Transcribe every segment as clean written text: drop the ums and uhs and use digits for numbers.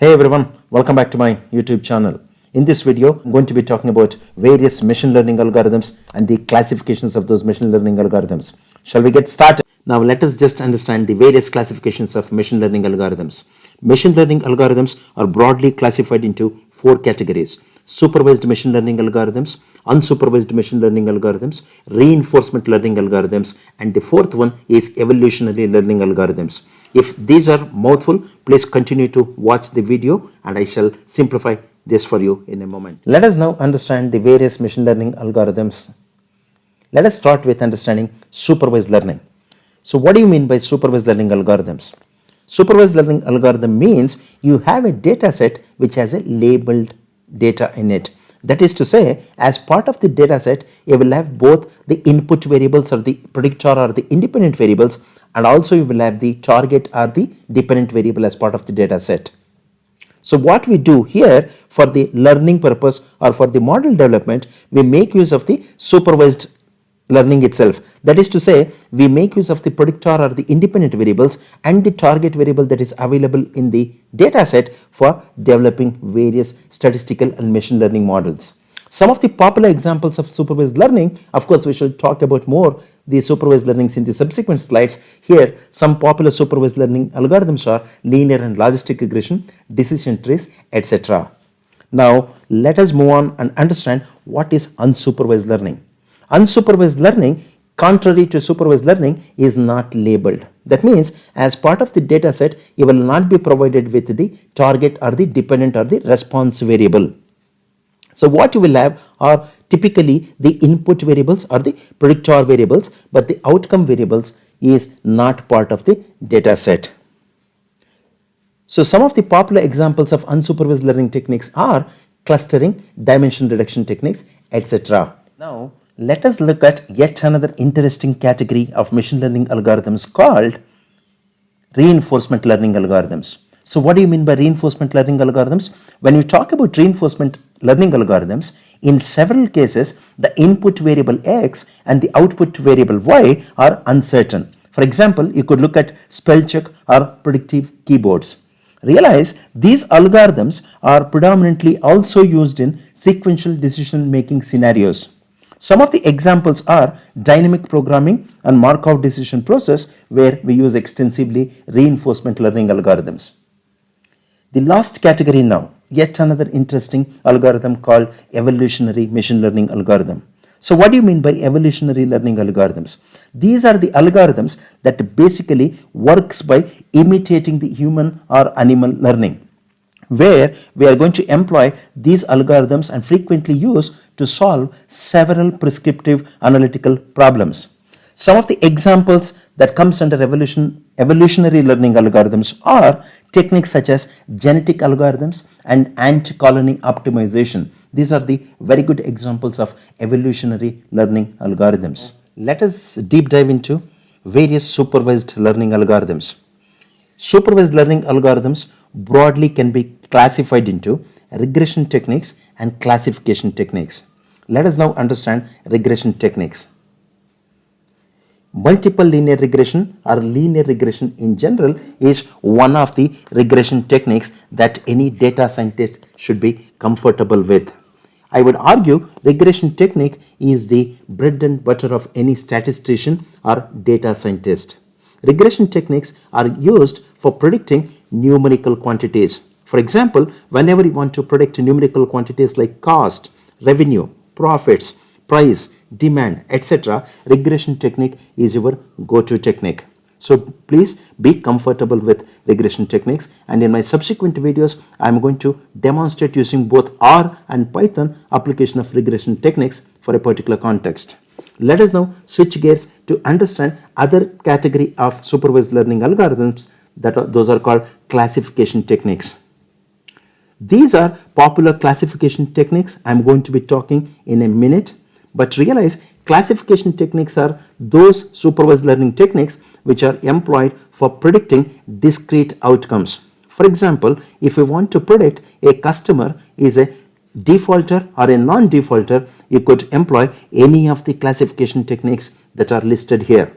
Hey everyone, welcome back to my YouTube channel. In this video, I'm going to be talking about various machine learning algorithms and the classifications of those machine learning algorithms. Shall we get started? Now let us just understand the various classifications of machine learning algorithms. Machine learning algorithms are broadly classified into four categories: supervised machine learning algorithms, unsupervised machine learning algorithms, reinforcement learning algorithms, and the fourth one is evolutionary learning algorithms. If these are mouthful, please continue to watch the video and I shall simplify this for you in a moment. Let us now understand the various machine learning algorithms. Let us start with understanding supervised learning. So what do you mean by supervised learning algorithms? Supervised learning algorithm means you have a data set which has a labeled data in it. That is to say, as part of the data set, you will have both the input variables or the predictor or the independent variables, and also you will have the target or the dependent variable as part of the data set. So what we do here for the learning purpose or for the model development, we make use of the supervised learning itself. That is to say, we make use of the predictor or the independent variables and the target variable that is available in the data set for developing various statistical and machine learning models. Some of the popular examples of supervised learning, of course we shall talk about more the supervised learnings in the subsequent slides. Here some popular supervised learning algorithms are linear and logistic regression, decision trees, etc. Now let us move on and understand what is unsupervised learning. Unsupervised learning, contrary to supervised learning, is not labeled. That means as part of the data set, you will not be provided with the target or the dependent or the response variable. So what you will have are typically the input variables or the predictor variables, but the outcome variables is not part of the data set. So some of the popular examples of unsupervised learning techniques are clustering, dimension reduction techniques, etc. Now let us look at yet another interesting category of machine learning algorithms called reinforcement learning algorithms. So what do you mean by reinforcement learning algorithms? When you talk about reinforcement learning algorithms, in several cases, the input variable X and the output variable Y are uncertain. For example, you could look at spell check or predictive keyboards. Realize these algorithms are predominantly also used in sequential decision making scenarios. Some of the examples are dynamic programming and Markov decision process, where we use extensively reinforcement learning algorithms. The last category now, yet another interesting algorithm called evolutionary machine learning algorithm. So what do you mean by evolutionary learning algorithms? These are the algorithms that basically works by imitating the human or animal learning, where we are going to employ these algorithms and frequently use to solve several prescriptive analytical problems. Some of the examples that comes under evolutionary learning algorithms are techniques such as genetic algorithms and ant colony optimization. These are the very good examples of evolutionary learning algorithms. Let us deep dive into various supervised learning algorithms. Supervised learning algorithms broadly can be classified into regression techniques and classification techniques. Let us now understand regression techniques. Multiple linear regression or linear regression in general is one of the regression techniques that any data scientist should be comfortable with. I would argue regression technique is the bread and butter of any statistician or data scientist. Regression techniques are used for predicting numerical quantities. For example, whenever you want to predict numerical quantities like cost, revenue, profits, price, demand, etc., regression technique is your go-to technique. So please be comfortable with regression techniques, and in my subsequent videos I am going to demonstrate using both R and Python application of regression techniques for a particular context. Let us now switch gears to understand other category of supervised learning algorithms, those are called classification techniques. These are popular classification techniques I am going to be talking in a minute, but realize classification techniques are those supervised learning techniques which are employed for predicting discrete outcomes. For example, if we want to predict a customer is a defaulter or a non-defaulter, you could employ any of the classification techniques that are listed here.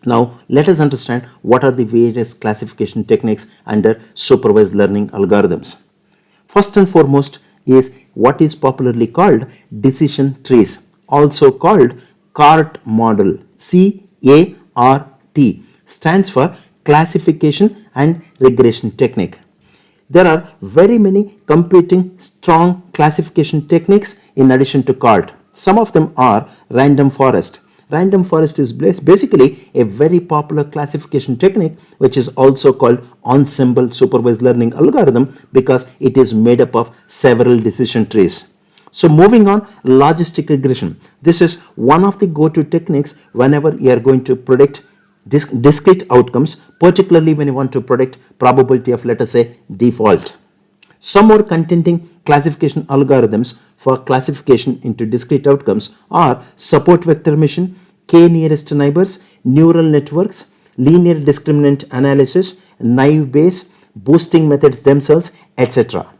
Now, let us understand what are the various classification techniques under supervised learning algorithms. First and foremost is what is popularly called decision trees, also called CART model. CART stands for classification and regression technique. There are very many competing strong classification techniques in addition to CART. Some of them are random forest. Random forest is basically a very popular classification technique which is also called ensemble supervised learning algorithm because it is made up of several decision trees. So moving on, logistic regression. This is one of the go-to techniques whenever you are going to predict discrete outcomes, particularly when you want to predict probability of, let us say, default. Some more contending classification algorithms for classification into discrete outcomes are support vector machine, k nearest neighbors, neural networks, linear discriminant analysis, naive Bayes, boosting methods themselves, etc.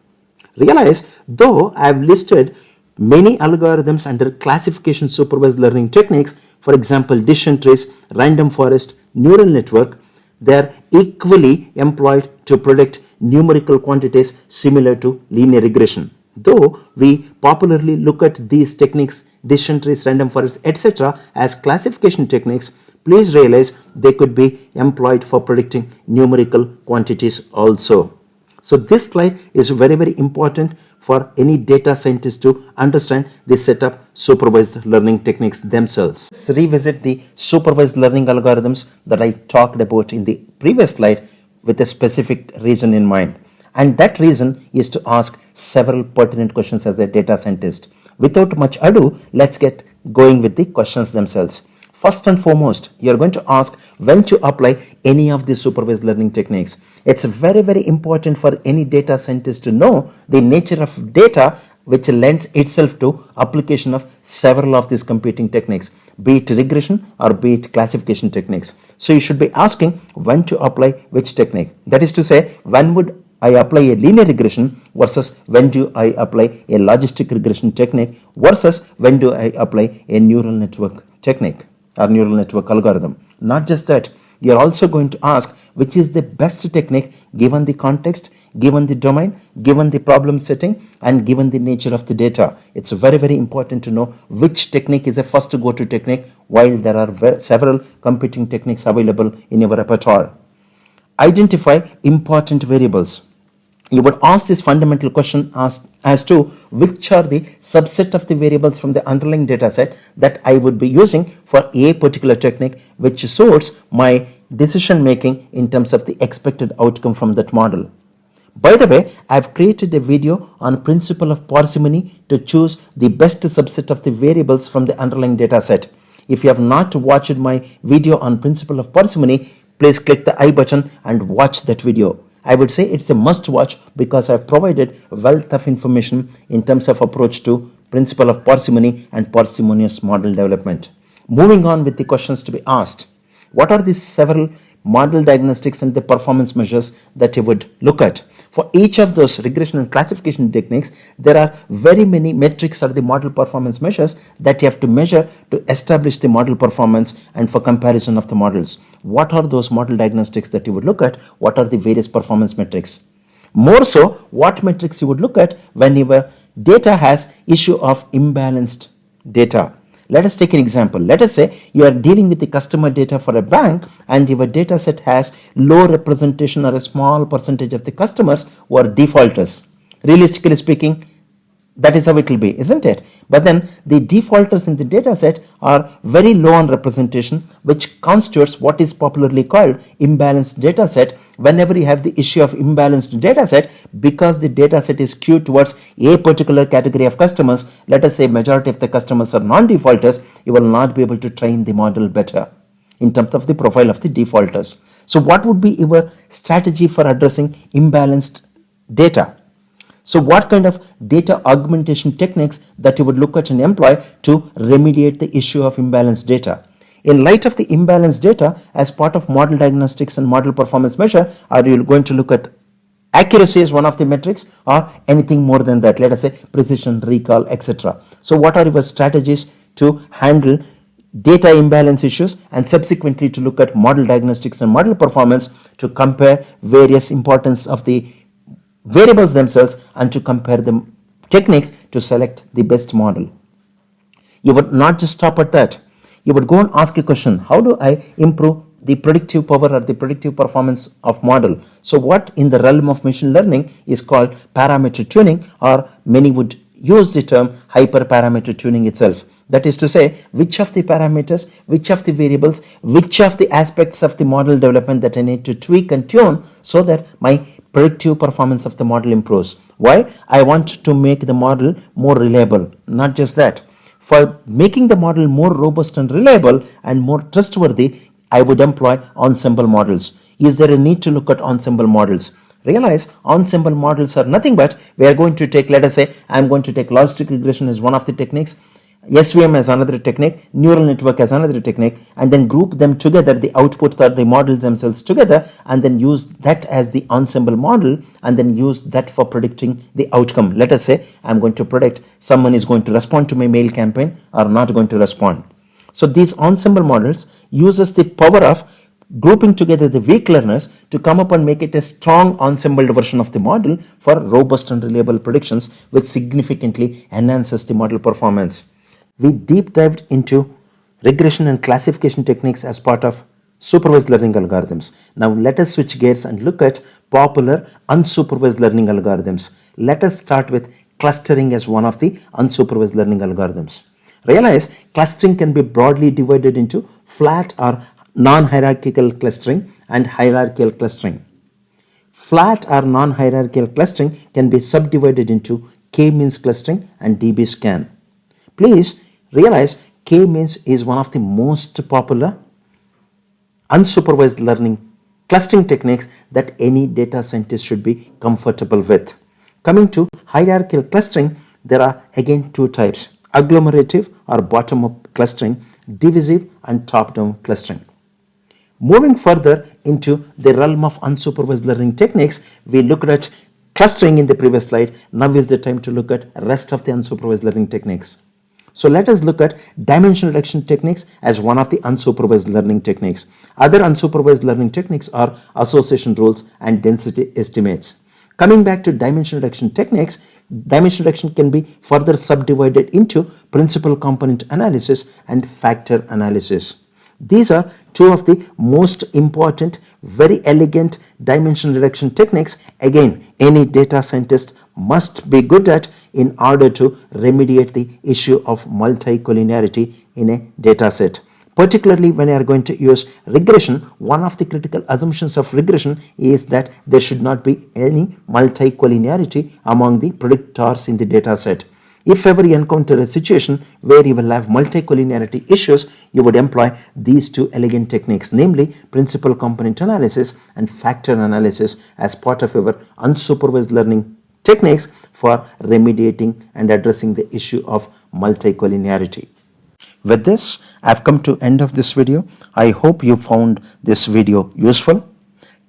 Realize, though I have listed many algorithms under classification supervised learning techniques, for example, decision trees, random forest, neural network, they are equally employed to predict numerical quantities similar to linear regression. Though we popularly look at these techniques, decision trees, random forest, etc., as classification techniques, please realize they could be employed for predicting numerical quantities also. So this slide is very, very important for any data scientist to understand the setup supervised learning techniques themselves. Let's revisit the supervised learning algorithms that I talked about in the previous slide with a specific reason in mind. And that reason is to ask several pertinent questions as a data scientist. Without much ado, let's get going with the questions themselves. First and foremost, you're going to ask when to apply any of these supervised learning techniques. It's very, very important for any data scientist to know the nature of data which lends itself to application of several of these competing techniques, be it regression or be it classification techniques. So you should be asking when to apply which technique. That is to say, when would I apply a linear regression versus when do I apply a logistic regression technique versus when do I apply a neural network technique or neural network algorithm. Not just that, you are also going to ask which is the best technique given the context, given the domain, given the problem setting, and given the nature of the data. It's very, very important to know which technique is a first to go to technique while there are several competing techniques available in your repertoire. Identify important variables. You would ask this fundamental question as to which are the subset of the variables from the underlying data set that I would be using for a particular technique which suits my decision making in terms of the expected outcome from that model. By the way, I have created a video on principle of parsimony to choose the best subset of the variables from the underlying data set. If you have not watched my video on principle of parsimony, please click the I button and watch that video. I would say it's a must watch because I've provided wealth of information in terms of approach to principle of parsimony and parsimonious model development. Moving on with the questions to be asked. What are the several model diagnostics and the performance measures that you would look at? For each of those regression and classification techniques, there are very many metrics or the model performance measures that you have to measure to establish the model performance and for comparison of the models. What are those model diagnostics that you would look at? What are the various performance metrics? More so, what metrics you would look at when your data has issue of imbalanced data. Let us take an example. Let us say you are dealing with the customer data for a bank and your data set has low representation or a small percentage of the customers who are defaulters. Realistically speaking, that is how it will be, isn't it? But then the defaulters in the data set are very low on representation, which constitutes what is popularly called imbalanced data set. Whenever you have the issue of imbalanced data set, because the data set is skewed towards a particular category of customers, let us say majority of the customers are non-defaulters, you will not be able to train the model better in terms of the profile of the defaulters. So what would be your strategy for addressing imbalanced data? So what kind of data augmentation techniques that you would look at and employ to remediate the issue of imbalanced data? In light of the imbalanced data, as part of model diagnostics and model performance measure, are you going to look at accuracy as one of the metrics or anything more than that? Let us say precision, recall, etc. So what are your strategies to handle data imbalance issues, and subsequently to look at model diagnostics and model performance, to compare various importance of the variables themselves, and to compare the techniques to select the best model. You would not just stop at that. You would go and ask a question: how do I improve the predictive power or the predictive performance of model? So what in the realm of machine learning is called parameter tuning, or many would use the term hyperparameter tuning itself. That is to say, which of the parameters, which of the variables, which of the aspects of the model development that I need to tweak and tune so that my predictive performance of the model improves. Why? I want to make the model more reliable. Not just that. For making the model more robust and reliable and more trustworthy, I would employ ensemble models. Is there a need to look at ensemble models? Realize ensemble models are nothing but, we are going to take, let us say, I am going to take logistic regression as one of the techniques, SVM as another technique, neural network as another technique, and then group them together, the output or the models themselves together, and then use that as the ensemble model, and then use that for predicting the outcome. Let us say I am going to predict someone is going to respond to my mail campaign or not going to respond. So these ensemble models uses the power of grouping together the weak learners to come up and make it a strong ensembled version of the model for robust and reliable predictions, which significantly enhances the model performance. We deep dived into regression and classification techniques as part of supervised learning algorithms. Now let us switch gears and look at popular unsupervised learning algorithms. Let us start with clustering as one of the unsupervised learning algorithms. Realize clustering can be broadly divided into flat or non-hierarchical clustering and hierarchical clustering. Flat or non-hierarchical clustering can be subdivided into k-means clustering and db-scan. Please realize k-means is one of the most popular unsupervised learning clustering techniques that any data scientist should be comfortable with. Coming to hierarchical clustering, there are again two types: agglomerative or bottom-up clustering, divisive and top-down clustering. Moving further into the realm of unsupervised learning techniques, we looked at clustering in the previous slide. Now is the time to look at rest of the unsupervised learning techniques. So let us look at dimension reduction techniques as one of the unsupervised learning techniques. Other unsupervised learning techniques are association rules and density estimates. Coming back to dimension reduction techniques, dimension reduction can be further subdivided into principal component analysis and factor analysis. These are two of the most important, very elegant dimension reduction techniques. Again, any data scientist must be good at in order to remediate the issue of multicollinearity in a data set. Particularly when you are going to use regression, one of the critical assumptions of regression is that there should not be any multicollinearity among the predictors in the data set. If ever you encounter a situation where you will have multicollinearity issues, you would employ these two elegant techniques, namely principal component analysis and factor analysis, as part of your unsupervised learning techniques for remediating and addressing the issue of multicollinearity. With this, I have come to end of this video. I hope you found this video useful.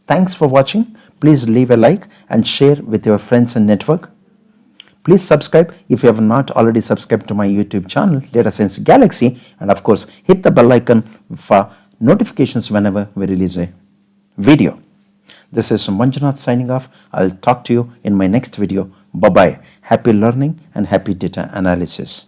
Thanks for watching. Please leave a like and share with your friends and network. Please subscribe if you have not already subscribed to my YouTube channel, Data Science Galaxy, and of course, hit the bell icon for notifications whenever we release a video. This is Manjunath signing off. I'll talk to you in my next video. Bye-bye. Happy learning and happy data analysis.